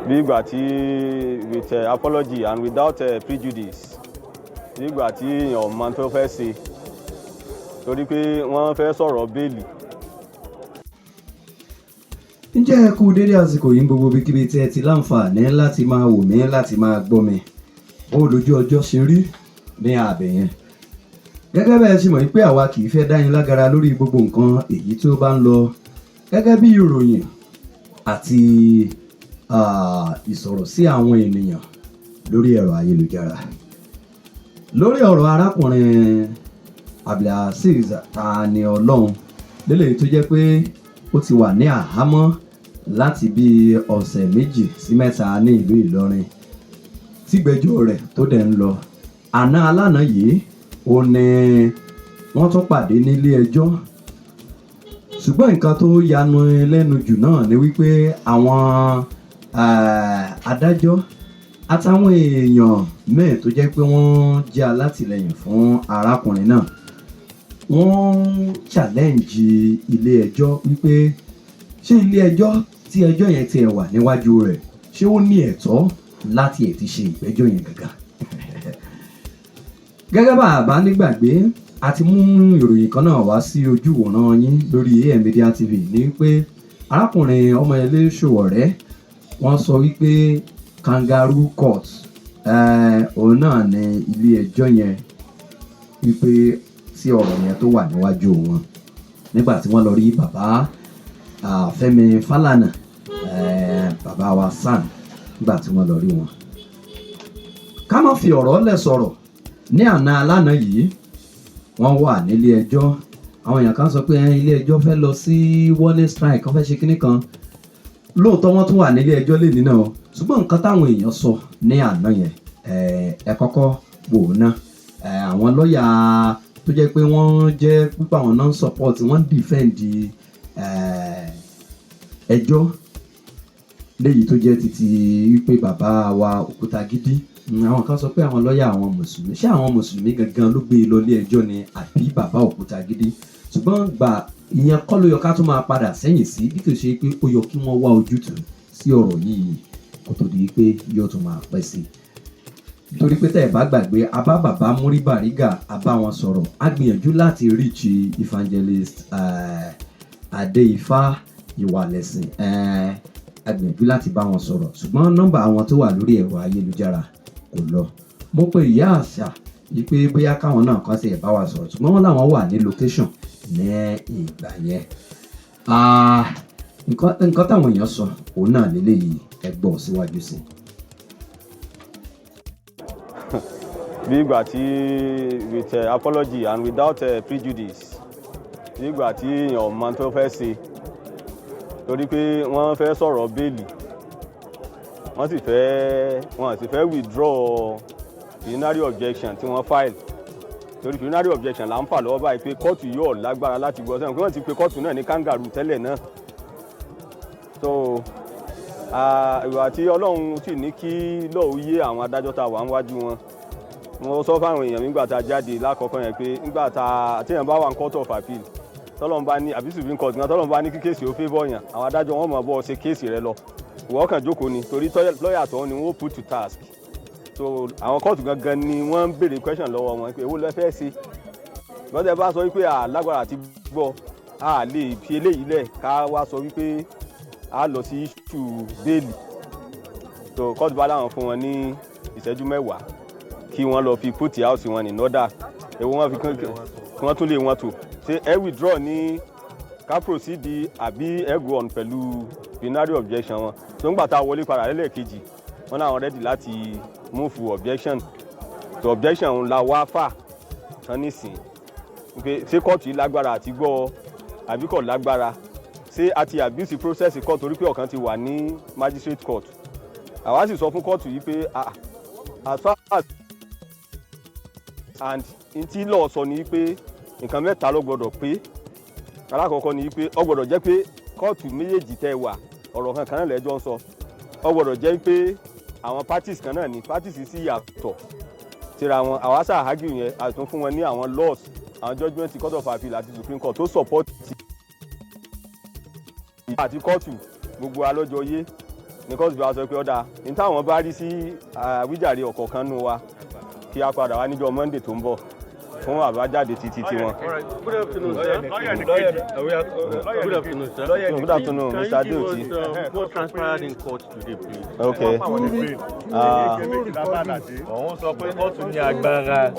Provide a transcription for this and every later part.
bí ìgbà tí with apology and without prejudice, bí ìgbà tí èèyàn mọ tó fẹ́ ṣe torí pé wọ́n fẹ́ sọ̀rọ̀ bẹ́ẹ̀lì. ǹjẹ́ ẹ kú dédé àsìkò yìí gbogbo bíkíbi tí ẹ ti láǹfààní láti máa wò mí láti máa gbọ́ mi ó lójú ọjọ́ ṣe rí ní àbẹ̀ yẹn. gẹ́gẹ́ bẹ́ẹ̀ ṣe mọ̀ pé àwa kì í fẹ́ dá yín lágara lórí gbogbo nǹkan èyí tó bá ń lọ gẹ́gẹ́ bí ìròyìn àti ìsọ̀rọ̀ sí àwọn ènìyàn lórí ẹ̀rọ ayélujára. lórí ọ̀rọ̀ arákùnrin Abajade Tani Olohun lélẹ̀ tó jẹ́ pé ó ti wà ní àhámọ́ láti bí ọ̀sẹ̀ 2 sí 3 ní ìlú Ìlọrin tígbẹ́jọ́ rẹ̀ tó dẹ̀ ń lọ. àná alánà yìí ó ní wọ́n tún pàdé nílé ẹjọ́, ṣùgbọ́n nǹkan tó yanu lẹ́nu jù náà ni wípé àwọn adájọ́ àtàwọn èèyàn mẹ́ẹ̀ tó jẹ́ pé wọ́n jẹ́ alátìlẹyìn fún arákùnrin náà wọ́n challenge ilé ẹjọ́ wípé ṣé ilé ẹjọ́ tí ẹjọ́ yẹn ti wà níwájú rẹ̀ ṣé ó ní ẹ̀tọ́ láti ti ṣe ìgbẹ́jọ́ yẹn gangan. gẹ́gẹ́ bá a bá nígbàgbé a ti mú ìròyìn kan náà wá sí ojú ìwòran yín lórí AM Media TV ní pé arákùnrin ọmọ ilé Ṣòwòrẹ́ wọ́n sọ wípé kangaroo court òun náà ní ilé ẹjọ́ yẹn wípé sí ọ̀rọ̀ yẹn tó wà níwájú wọn nígbà tí wọ́n lọ rí bàbá Fẹ́mi Fálànà bàbá wa SAN nígbà tí wọ́n lọ rí wọn. ká má fi ọ̀rọ̀ lẹ̀ sọ̀rọ̀ ní àná alánà yìí wọ́n wà nílé ẹjọ́. àwọn èèyàn kan sọ pé ilé ẹjọ́ fẹ́ lọ sí wọlé strike wọ́n fẹ́ ṣe kinní kan. lóòótọ́ wọ́n tún wà nílé ẹjọ́ lẹ́ni náà, ṣùgbọ́n nǹkan táwọn èèyàn sọ ní àná yẹn ẹ kọ́kọ́ wò ó ná. àwọn lọ́ọ̀yà tó jẹ́ pé wọ́n jẹ́ púpọ̀ àwọn non support wọ́n defend ẹjọ́ léyìí tó jẹ́ títí wípé bàbá wa Òkútagídí. àwọn kan sọ pé àwọn lọ́ọ̀yà àwọn mùsùlùmí, ṣé àwọn mùsùlùmí gangan ló gbé e lọ ilé ẹjọ́ ni àbí bàbá Òkútagídí? ṣùgbọ́n gbà ìyẹn kọ́ ló yọ ká tún máa padà sẹ́yìn sí bí kò ṣe pé ó yọ kí wọ́n wá ojútùú sí ọ̀rọ̀ yìí kó tó di pé yóò tún máa pẹ́ sí i. nítorí pé tẹ́ ẹ̀ bá gbàgbé a bá bàbá Múrí Bàrígà a bá wọn sọ̀rọ̀ a gbìyànjú láti reach evangelist Adéifá Ìwàlẹ̀sìn a gbìyànjú láti bá wọn sọ̀rọ̀ ṣùgbọ́n nọ́mbà àwọn tó wà lórí ẹ̀rọ ayélujára kò lọ. mo pe ìyá àṣà yìí pé bóyá káwọn náà kàn sí ẹ̀ bá wa sọ̀rọ̀ ṣùgbọ́n wọ́n làwọn wà ní location ní ìgbà yẹn. nǹkan táwọn èèyàn sọ òun náà lélẹ́yìí ẹ gbọ́ síwájú sí i. bí ìgbà tí with apology and without prejudice, bí ìgbà tí èèyàn mọ tó fẹ́ ṣe torí pé wọ́n fẹ́ sọ̀rọ̀ bẹ́ẹ̀lì wọ́n sì fẹ́ withdraw preliminary objection tí wọ́n file torí preliminary objection là ń fà lọ́wọ́ báyìí pé kóòtù yóò lágbára láti gbọ́ sẹ́wọ̀n pé wọ́n ti pe kóòtù náà ní kangaroo tẹ́lẹ̀ náà. so ìwà tí Ọlọ́run sì ní kí lọ́ọ̀ yé àwọn adájọ́ tá a wà níwájú wọn. mo sọ fáwọn èèyàn nígbà tá a jáde lákọ̀ọ́kọ́ yẹn pé nígbà téèyàn bá wà ní court of appeal tọ́lọ́run bá ní àbí supreme court náà tọ́lọ́run bá ní kí kéèsì ó favour yàn àwọn adájọ́ wọn mọ̀ bọ́ ṣe kéèsì rẹ lọ ìwọ kàn jókòó ni torí lọ́ọ̀yà tó ni wọ́n put to task. so àwọn kóòtù gangan ni wọ́n ń béèrè question lọ́wọ́ wọn pé èwo lẹ fẹ́ ṣe lọ́dẹ bá sọ wípé lágbára àti gbọ́ a lè fi eléyìí lẹ̀ ká wá sọ wípé a lọ sí issue bẹ́ẹ̀lì. so kóòtù bá láwọn fún wọn ní ìṣẹ́jú 10 kí wọ́n lọ fi put house wọn ní order èwo wọ́n fi kí wọ́n tún lè wọ́n tó ṣé ẹ withdraw ní ká proceed àbí ẹ go on pẹ̀lú preliminary objection wọn. tó ń gbà tá a wọlé padà lẹ́lẹ́kejì wọ́n náà ready láti move objection to objection la wá fà tán nísìn pé ṣé kóòtù yìí lágbára àti gbọ́ àbí kò lágbára, ṣé àti abuse process court torí pé ọ̀kan ti wà ní magistrate court. àwa sì sọ fún kóòtù yìí pé as far as and ntí lọ́ọ̀ sọ ni pé nǹkan 3 ló gbọ́dọ̀ pé. alákọ̀ọ́kọ́ ni pé ó gbọ́dọ̀ jẹ́ pé kóòtù méjèèjì tẹ́ wà ọ̀rọ̀ kan náà lẹ́jọ́ ń sọ. ó gbọ́dọ̀ jẹ́ pé àwọn parties kan náà ni parties sì yàtọ̀ síra wọn. àwa sáà argue yẹn a tún fún wọn ní àwọn laws àwọn judgement court of appeal àti supreme court tó support àti kóòtù gbogbo alọ́jọ́ yé because bí a sọ pé ọ̀dà ní táwọn bá rí sí àwíjàre ọ̀kọ̀ọ̀kan nù wa kí a padà wá níjọ́ Monday tó ń bọ̀ fún àbájáde títí tiwọn. Good afternoon, sir. Good afternoon, sir. Good afternoon, Mr. Adeoti. What transpired in court today, please? Okay. Òun sọ pé kóòtù ní agbára.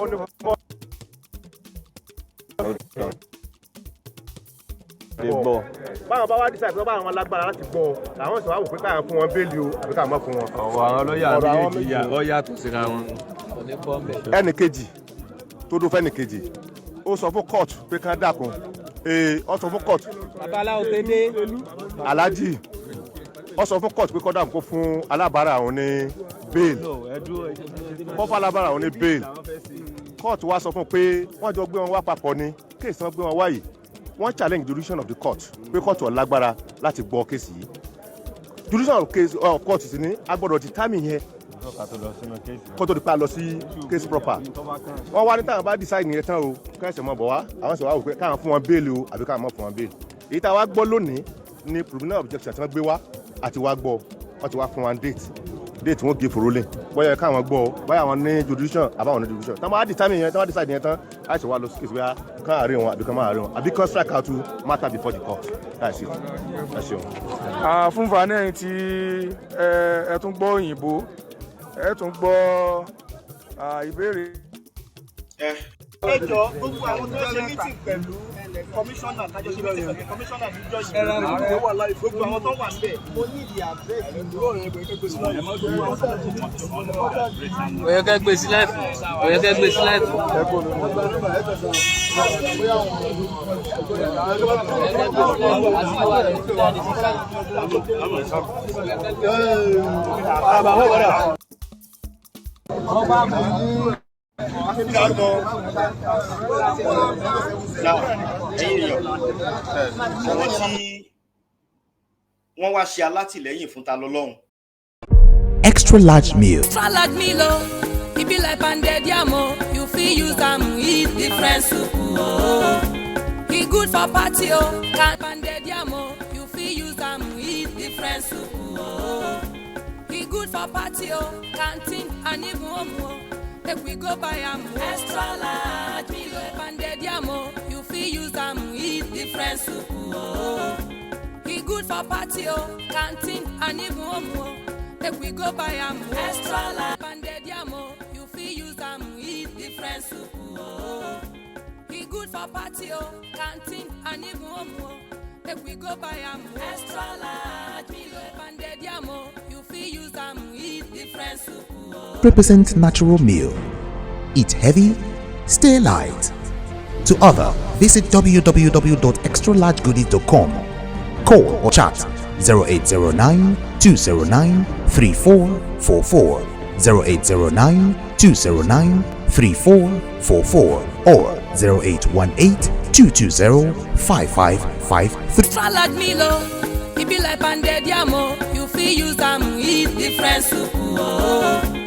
Báwọn bá wá dísà pé báwọn lágbára láti gbọ́ àwọn ìṣòwò àwò pé káwọn fún wọn béèlì o àbí káwọn mọ̀ fún wọn. Ọ̀rọ̀ àwọn lọ́ọ̀yà méjì ó yàtọ̀ síra wọn. Ẹnì kejì tó dún fẹ́nì kejì ó sọ fún court pé kán dákun ó sọ fún court babaláwo tẹ́lẹ̀ Alhaji ó sọ fún court pé kó dákun kó fún alábàárà àwọn ní bail kó fún alábàárà àwọn ní bail court wá sọ fún pé wọ́n jọ gbé wọn wá papọ̀ ní kéèsì wọn gbé wọn wá yìí wọ́n challenge jurisdiction of the court pé court ò lágbára láti gbọ́ kéèsì yìí jurisdiction of court sì ní agbọ́dọ̀ determine yẹn kó tó di pa lọ sí case proper wọ́n wá ní táwọn bá decide yẹn tán o kẹ́sì mọ́ bọ̀ wá àwọn sì wá wò pé káwọn fún wọn bẹ́ẹ̀lì o àbí káwọn mọ́ fún wọn bẹ́ẹ̀lì èyí tá a wá gbọ́ lónìí ní preliminary objection tí wọ́n gbé wá àti wá gbọ́ wọ́n ti wá fún wọn date wọ́n gé forolẹ̀ bóyá káwọn gbọ́ bóyá àwọn ní jurisdiction àbáwọn ní jurisdiction táwọn bá determine yẹn táwọn decide yẹn tán láti wá lọ sí case bóyá kán àárín wọn àbí kán má àárín wọn àbí kán strike out matter before the court that's it. ẹ ṣeun. fún vanẹ́yìn tí ẹ tún gbọ́ òyìnbó ẹ tún gbọ́ ìbéèrè. ẹ jọ gbogbo àwọn tó ṣe meeting pẹ̀lú kọmíṣánná kájọ ṣe meeting pẹ̀lú kọmíṣánná níjọ́ yìí gbogbo àwọn tó wà níbẹ̀ mo ní ìdí àbẹ́ ìlú ọ̀rẹ́ ẹgbẹ́ gbèsè náà òye kẹ́ gbé sí láìpù òye kẹ́ gbé sí láìpù. wọ́n wá ṣe alátìlẹ́yìn fún Ta Lọ́lọ́hun. Extra large meal. Extra large meal, it be like pounded yam, you fit use am eat different soup. E good for party, can pounded yam, you fit use am eat different soup. E good for party, canteen and even home. Make we go buy am. Extra large meal, pounded yam, you fit use am eat different soup. E good for party, canteen and even home. Make we go buy am. Extra large pounded yam, you fit use am eat different soup. E good for party, canteen and even home. Make we go buy am. Extra large meal, pounded yam, you fit use am eat different soup. Represent natural meal. Eat heavy, stay light. To order, visit www.extralargegoodies.com. Call or chat 0809 209 3444, 0809 209 3444, or 0818 220 5553. Extra large meal, it be like pounded yam, you fit use am eat different soup.